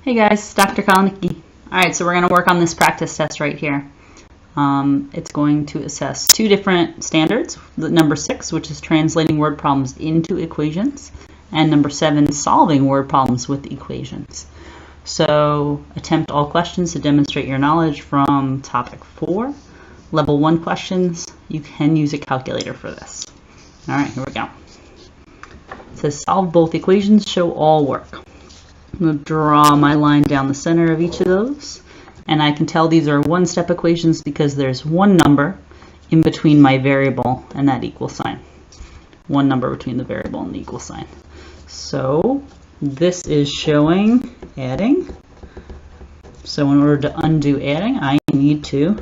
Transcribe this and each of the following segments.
Hey guys, it's Dr. Kalnicki. Alright, so we're going to work on this practice test right here. It's going to assess two different standards. Number 6, which is translating word problems into equations, and number 7, solving word problems with equations. So attempt all questions to demonstrate your knowledge from topic 4. Level 1 questions, you can use a calculator for this. Alright, here we go. It says solve both equations, show all work. I'm going to draw my line down the center of each of those, and I can tell these are one-step equations because there's one number in between my variable and that equal sign. One number between the variable and the equal sign. So this is showing adding. So in order to undo adding, I need to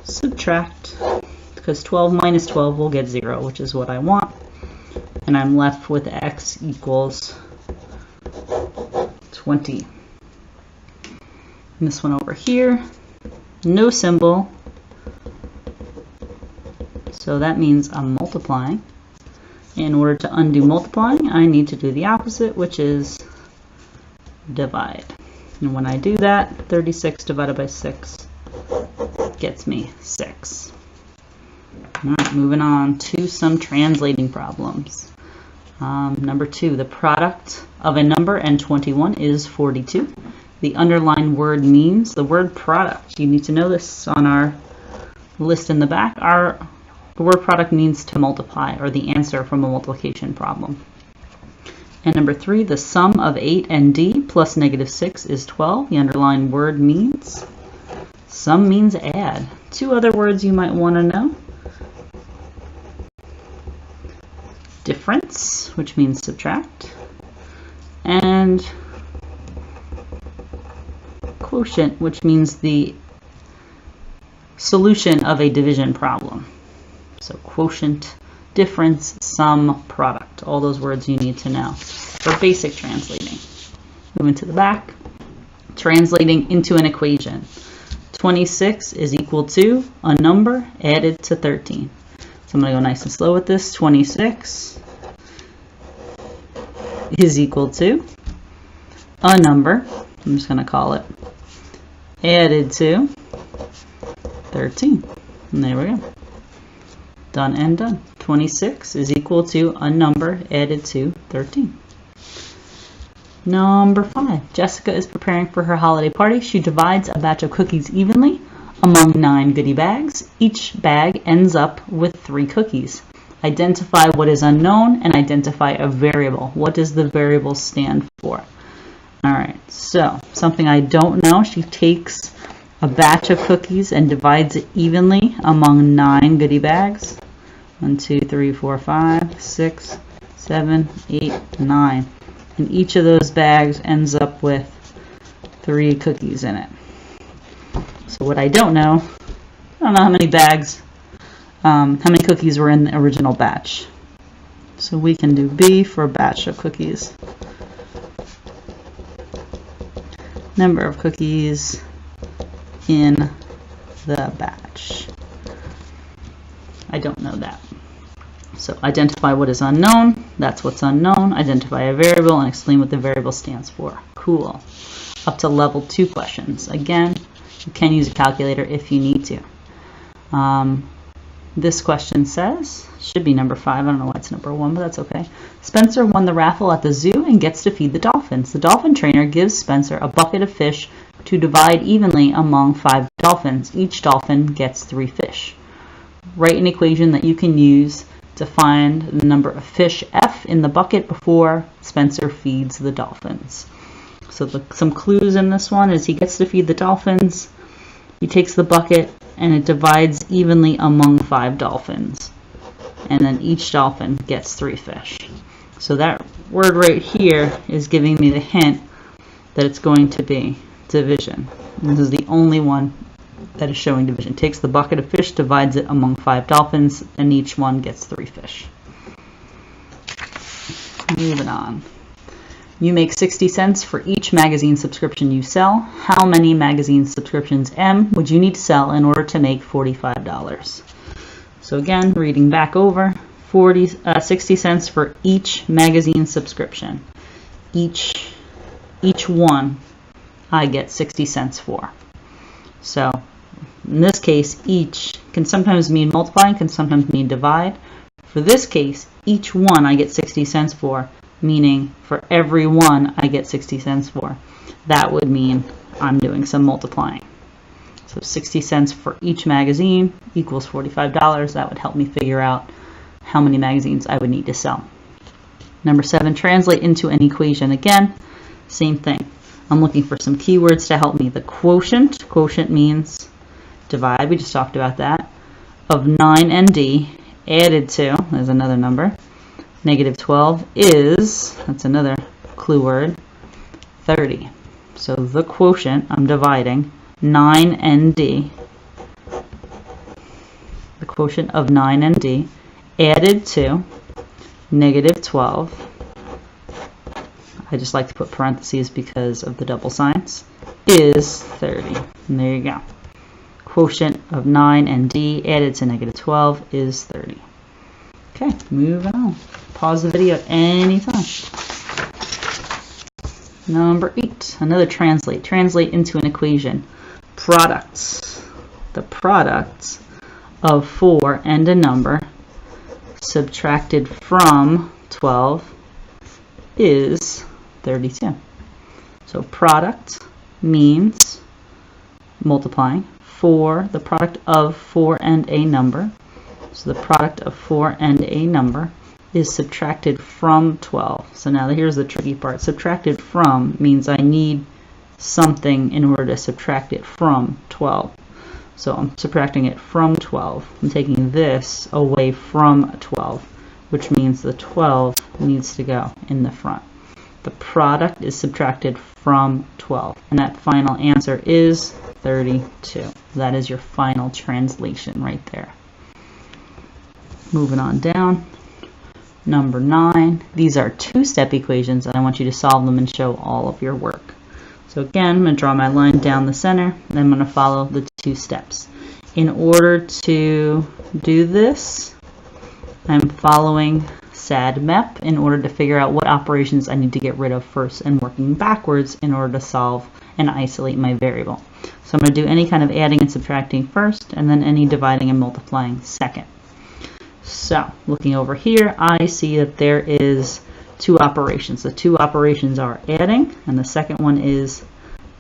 subtract, because 12 minus 12 will get 0, which is what I want. And I'm left with x equals 20. And this one over here, no symbol, so that means I'm multiplying. In order to undo multiplying, I need to do the opposite, which is divide. And when I do that, 36 divided by 6 gets me 6. All right, moving on to some translating problems. Number 2, the product of a number and 21 is 42. The underlined word means the word product. You need to know this on our list in the back. The word product means to multiply, or the answer from a multiplication problem. And number 3, the sum of 8 and d plus negative 6 is 12. The underlined word means, sum means add. 2 other words you might want to know. Difference, which means subtract, and quotient, which means the solution of a division problem. So quotient, difference, sum, product. All those words you need to know for basic translating. Moving to the back, translating into an equation. 26 is equal to a number added to 13. So I'm going to go nice and slow with this. 26 is equal to a number, I'm just going to call it, added to 13. And there we go. Done and done. 26 is equal to a number added to 13. Number 5. Jessica is preparing for her holiday party. She divides a batch of cookies evenly among 9 goodie bags. Each bag ends up with 3 cookies. Identify what is unknown and identify a variable. What does the variable stand for? Alright, so something I don't know. She takes a batch of cookies and divides it evenly among 9 goodie bags. 1, 2, 3, 4, 5, 6, 7, 8, 9. And each of those bags ends up with 3 cookies in it. So what I don't know how many bags, how many cookies were in the original batch. So we can do B for a batch of cookies. Number of cookies in the batch. I don't know that. So identify what is unknown, that's what's unknown. Identify a variable and explain what the variable stands for. Cool. Up to level 2 questions. Again, you can use a calculator if you need to. This question says, should be number 5, I don't know why it's number 1, but that's okay. Spencer won the raffle at the zoo and gets to feed the dolphins. The dolphin trainer gives Spencer a bucket of fish to divide evenly among 5 dolphins. Each dolphin gets 3 fish. Write an equation that you can use to find the number of fish F in the bucket before Spencer feeds the dolphins. So some clues in this one is he gets to feed the dolphins, he takes the bucket, and it divides evenly among 5 dolphins. And then each dolphin gets 3 fish. So that word right here is giving me the hint that it's going to be division. And this is the only one that is showing division. Takes the bucket of fish, divides it among 5 dolphins, and each one gets 3 fish. Moving on. You make 60 cents for each magazine subscription you sell. How many magazine subscriptions M would you need to sell in order to make $45? So again, reading back over, 60 cents for each magazine subscription. Each each one I get 60 cents for. So in this case, each can sometimes mean multiply and can sometimes mean divide. For this case, each one I get 60 cents for, meaning for every one I get 60 cents for. That would mean I'm doing some multiplying. So 60 cents for each magazine equals $45. That would help me figure out how many magazines I would need to sell. Number 7, translate into an equation. Again, same thing. I'm looking for some keywords to help me. The quotient. Quotient means divide. We just talked about that. Of 9 and D added to, there's another number, negative 12 is, that's another clue word, 30. So the quotient, I'm dividing 9 and D, the quotient of 9 and D added to negative 12. I just like to put parentheses because of the double signs, is 30. And there you go. Quotient of 9 and D added to negative 12 is 30. Okay, moving on. Pause the video at any time. Number 8, another translate. Translate into an equation. Products. The product of 4 and a number subtracted from 12 is 32. So product means multiplying. 4, the product of 4 and a number. So the product of 4 and a number is subtracted from 12. So now here's the tricky part. Subtracted from means I need something in order to subtract it from 12. So I'm subtracting it from 12. I'm taking this away from 12, which means the 12 needs to go in the front. The product is subtracted from 12, and that final answer is 32. That is your final translation right there. Moving on down. Number 9. These are two-step equations, and I want you to solve them and show all of your work. So again, I'm going to draw my line down the center, and I'm going to follow the 2 steps. In order to do this, I'm following SAD-MEP in order to figure out what operations I need to get rid of first and working backwards in order to solve and isolate my variable. So I'm going to do any kind of adding and subtracting first, and then any dividing and multiplying second. So looking over here, I see that there is 2 operations. The 2 operations are adding, and the second one is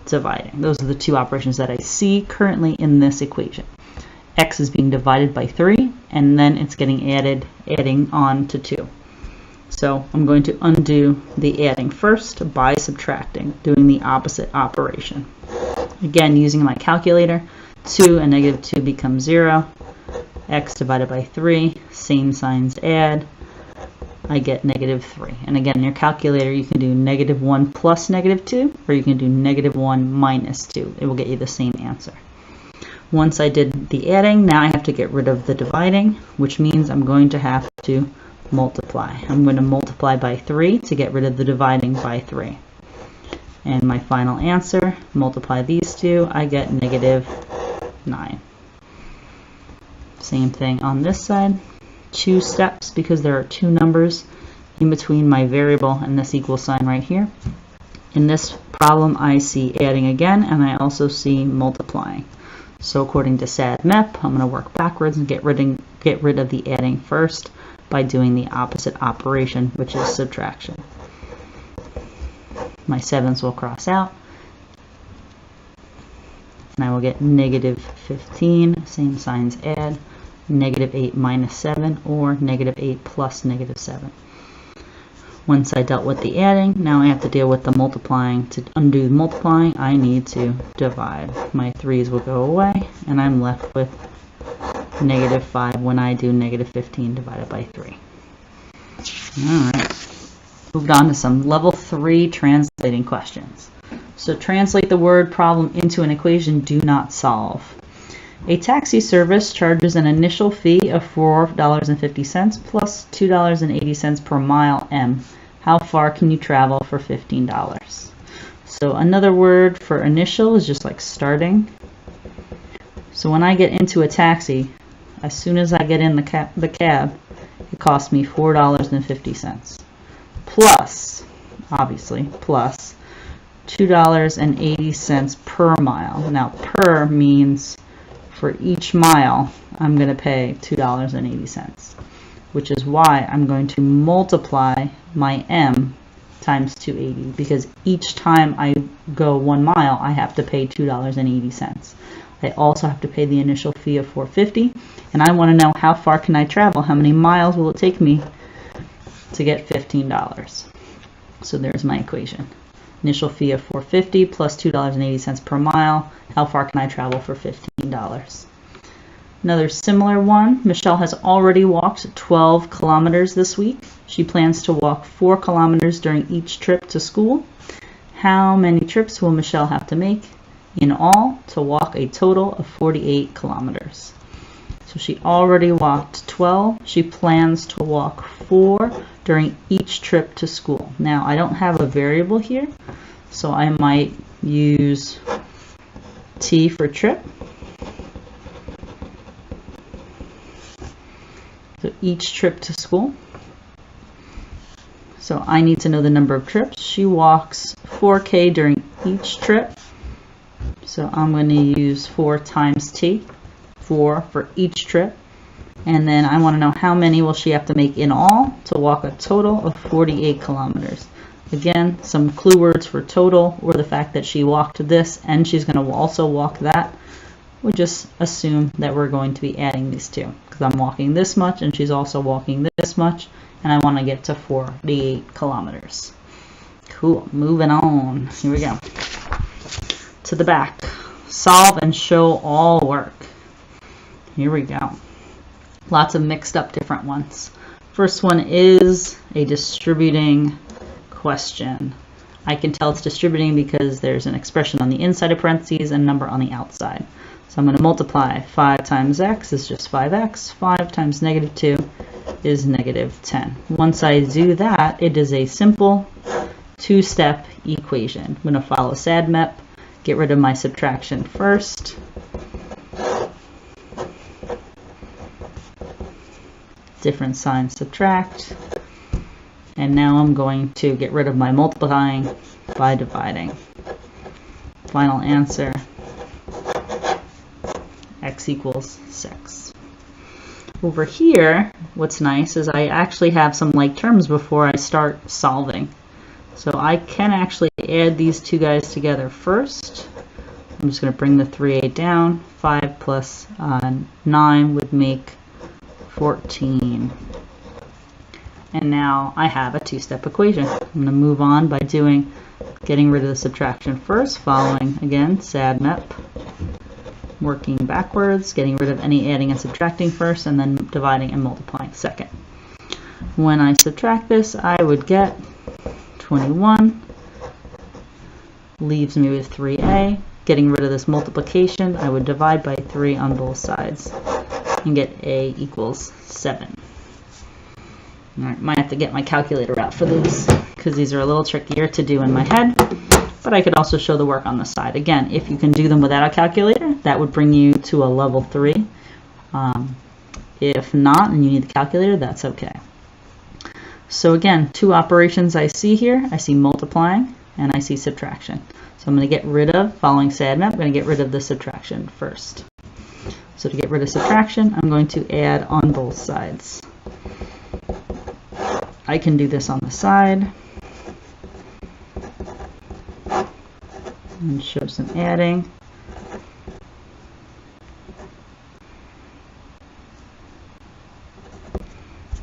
dividing. Those are the 2 operations that I see currently in this equation. X is being divided by 3, and then it's getting adding on to 2. So I'm going to undo the adding first by subtracting, doing the opposite operation. Again, using my calculator, 2 and negative 2 become 0. X divided by 3, same signs add. I get negative 3. And again, in your calculator, you can do negative 1 plus negative 2, or you can do negative 1 minus 2. It will get you the same answer. Once I did the adding, now I have to get rid of the dividing, which means I'm going to have to multiply. I'm going to multiply by 3 to get rid of the dividing by 3. And my final answer, multiply these 2, I get negative 9. Same thing on this side. 2 steps because there are 2 numbers in between my variable and this equal sign right here. In this problem, I see adding again, and I also see multiplying. So according to SAD-MEP, I'm going to work backwards and get rid of the adding first by doing the opposite operation, which is subtraction. My 7s will cross out, and I will get negative 15, same signs add, negative 8 minus 7, or negative 8 plus negative 7. Once I dealt with the adding, now I have to deal with the multiplying. To undo the multiplying, I need to divide. My 3's will go away, and I'm left with negative 5 when I do negative 15 divided by 3. Alright, moved on to some level 3 translating questions. So translate the word problem into an equation, do not solve. A taxi service charges an initial fee of $4.50 plus $2.80 per mile M. How far can you travel for $15? So another word for initial is just like starting. So when I get into a taxi, as soon as I get in the cab, it costs me $4.50. Plus, obviously, plus $2.80 per mile. Now per means for each mile I'm going to pay $2.80, which is why I'm going to multiply my M times 280, because each time I go 1 mile I have to pay $2.80. I also have to pay the initial fee of $4.50, and I want to know how far can I travel, how many miles will it take me to get $15. So there's my equation. Initial fee of $4.50 plus $2.80 per mile. How far can I travel for $15? Another similar one, Michelle has already walked 12 kilometers this week. She plans to walk 4 kilometers during each trip to school. How many trips will Michelle have to make in all to walk a total of 48 kilometers? So she already walked 12. She plans to walk 4 during each trip to school. Now I don't have a variable here, so I might use T for trip. So each trip to school. So I need to know the number of trips. She walks 4K during each trip. So I'm going to use 4 times T, 4 for each trip. And then I want to know how many will she have to make in all to walk a total of 48 kilometers. Again, some clue words for total, or the fact that she walked this and she's going to also walk that. We just assume that we're going to be adding these two, because I'm walking this much and she's also walking this much, and I want to get to 48 kilometers. Cool, moving on. Here we go. To the back. Solve and show all work. Here we go. Lots of mixed up different ones. First one is a distributing question. I can tell it's distributing because there's an expression on the inside of parentheses and a number on the outside. So I'm going to multiply 5 times x is just 5x. 5 times negative 2 is negative 10. Once I do that, it is a simple 2-step equation. I'm going to follow SADMEP, get rid of my subtraction first. Different sign, subtract. And now I'm going to get rid of my multiplying by dividing. Final answer, x equals 6. Over here, what's nice is I actually have some like terms before I start solving. So I can actually add these two guys together first. I'm just going to bring the 3a down. 5 plus 9 would make 14. And now I have a 2-step equation. I'm going to move on by getting rid of the subtraction first, following again SADMEP, working backwards, getting rid of any adding and subtracting first, and then dividing and multiplying second. When I subtract this, I would get 21, leaves me with 3a. Getting rid of this multiplication, I would divide by 3 on both sides and get a equals 7. All right, might have to get my calculator out for these, because these are a little trickier to do in my head, but I could also show the work on the side. Again, if you can do them without a calculator, that would bring you to a level 3. If not, and you need the calculator, that's okay. So again, 2 operations I see here. I see multiplying and I see subtraction. So I'm going to get rid of, following SADMEP, I'm going to get rid of the subtraction first. So to get rid of subtraction, I'm going to add on both sides. I can do this on the side and show some adding.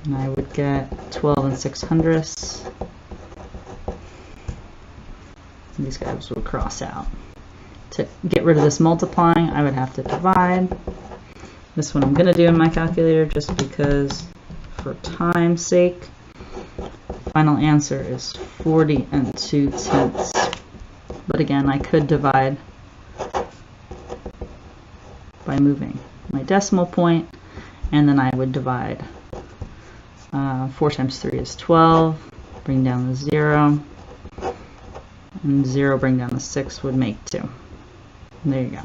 And I would get 12 6/100. And these guys will cross out. To get rid of this multiplying, I would have to divide. This one I'm going to do in my calculator just because for time's sake. Final answer is 40 2/10. But again, I could divide by moving my decimal point, and then I would divide. 4 times 3 is 12. Bring down the 0. And 0 bring down the 6 would make 2. And there you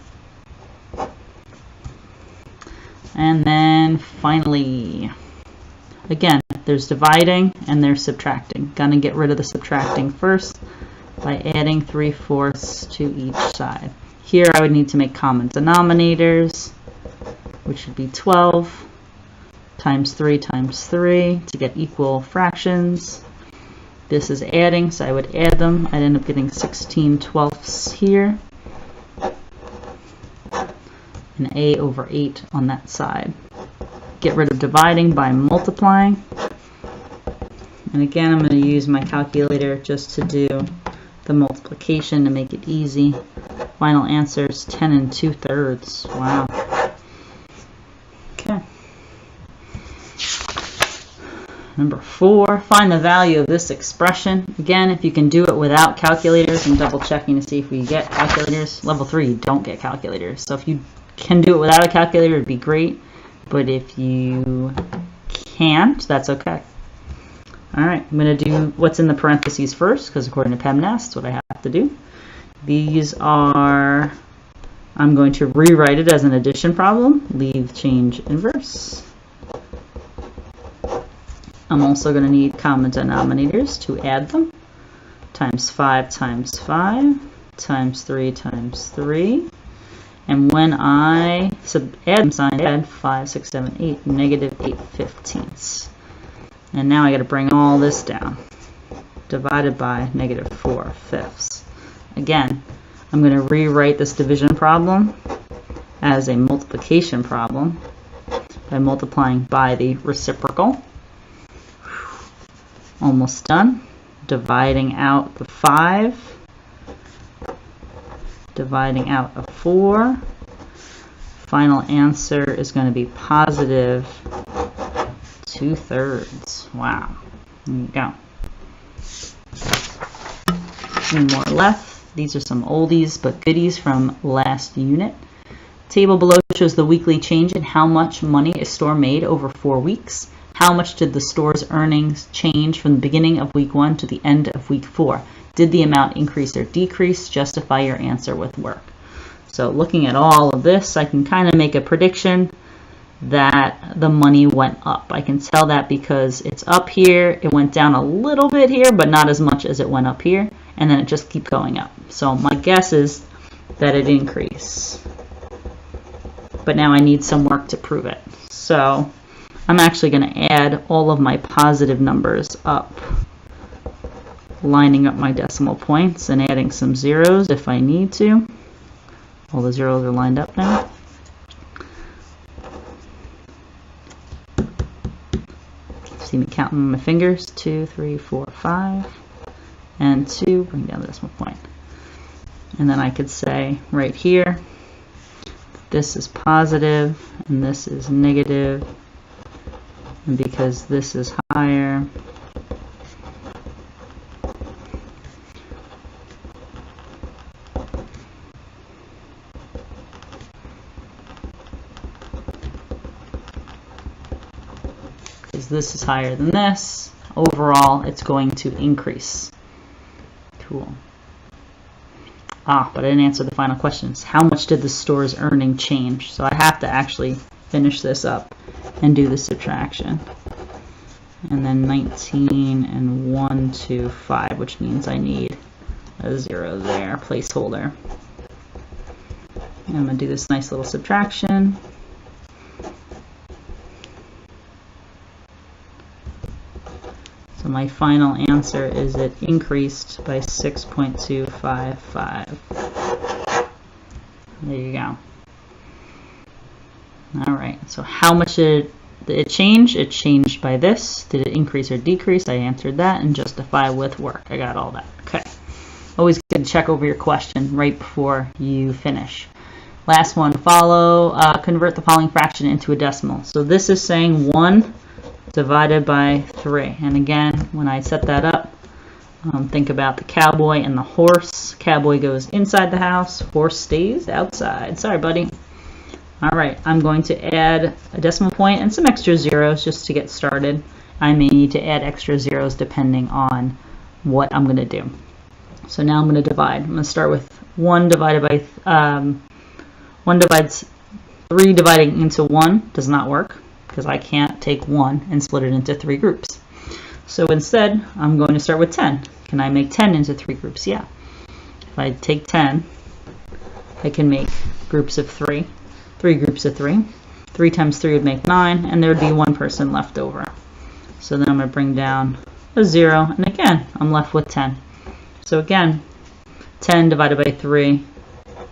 go. And then finally, again, there's dividing and there's subtracting. Gonna get rid of the subtracting first. by adding 3/4 to each side. Here I would need to make common denominators, which would be 12 times 3 times 3 to get equal fractions. This is adding, so I would add them. I'd end up getting 16/12 here, and a/8 on that side. Get rid of dividing by multiplying. And again, I'm going to use my calculator just to do the multiplication to make it easy. Final answer is 10 2/3. Wow. Okay. Number 4, find the value of this expression. Again, if you can do it without calculators, I'm double checking to see if we get calculators. Level 3, you don't get calculators. So if you can do it without a calculator, it'd be great. But if you can't, that's okay. All right, I'm going to do what's in the parentheses first, because according to PEMDAS, that's what I have to do. These are, I'm going to rewrite it as an addition problem, leave change inverse. I'm also going to need common denominators to add them. Times 5 times 5 times 3 times 3. And when I add sign, add 5, 6, 7, 8, negative 8/15. And now I got to bring all this down. Divided by negative 4/5. Again, I'm going to rewrite this division problem as a multiplication problem by multiplying by the reciprocal. Almost done. Dividing out the 5. Dividing out a 4. Final answer is going to be positive 2/3. Wow. There you go. 2 more left. These are some oldies but goodies from last unit. Table below shows the weekly change in how much money a store made over 4 weeks. How much did the store's earnings change from the beginning of week 1 to the end of week 4? Did the amount increase or decrease? Justify your answer with work. So looking at all of this, I can kind of make a prediction that the money went up. I can tell that because it's up here, it went down a little bit here, but not as much as it went up here, and then it just keeps going up. So my guess is that it increased. But now I need some work to prove it. So I'm actually going to add all of my positive numbers up, lining up my decimal points and adding some zeros if I need to. All the zeros are lined up now. See me counting my fingers. 2, 3, 4, 5, and 2. Bring down the decimal point. And then I could say right here, this is positive and this is negative. And because this is higher, this is higher than this, overall it's going to increase. Cool. But I didn't answer the final questions. How much did the store's earning change? So I have to actually finish this up and do the subtraction. And then 19 and 1, 2, 5, which means I need a 0 there, placeholder. And I'm going to do this nice little subtraction. So my final answer is it increased by 6.255. There you go. All right, so how much did it change? It changed by this. Did it increase or decrease? I answered that, and justify with work. I got all that. Okay. Always good to check over your question right before you finish. Last one, convert the following fraction into a decimal. So this is saying 1 divided by 3. And again, when I set that up, think about the cowboy and the horse. Cowboy goes inside the house, horse stays outside. Sorry, buddy. All right, I'm going to add a decimal point and some extra zeros just to get started. I may need to add extra zeros depending on what I'm going to do. So now I'm going to divide. I'm going to start with 1 divided by 1 divides 3 dividing into 1 does not work because I can't take 1 and split it into 3 groups. So instead, I'm going to start with 10. Can I make 10 into 3 groups? Yeah. If I take 10, I can make groups of 3, 3 groups of 3. 3 times 3 would make 9, and there would be 1 person left over. So then I'm going to bring down a 0, and again, I'm left with 10. So again, 10 divided by 3,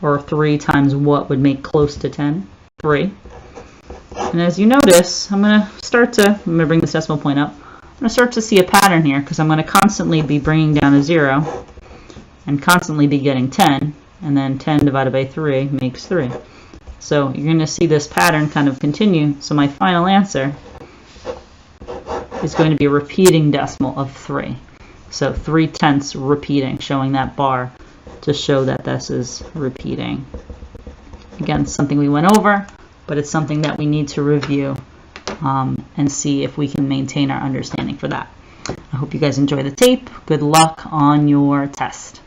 or 3 times what would make close to 10? 3. And as you notice, I'm going to bring this decimal point up. I'm going to start to see a pattern here, because I'm going to constantly be bringing down a 0, and constantly be getting 10, and then 10 divided by 3 makes 3. So you're going to see this pattern kind of continue. So my final answer is going to be a repeating decimal of 3. So 3/10 repeating, showing that bar to show that this is repeating. Again, something we went over, but it's something that we need to review and see if we can maintain our understanding for that. I hope you guys enjoy the tape. Good luck on your test.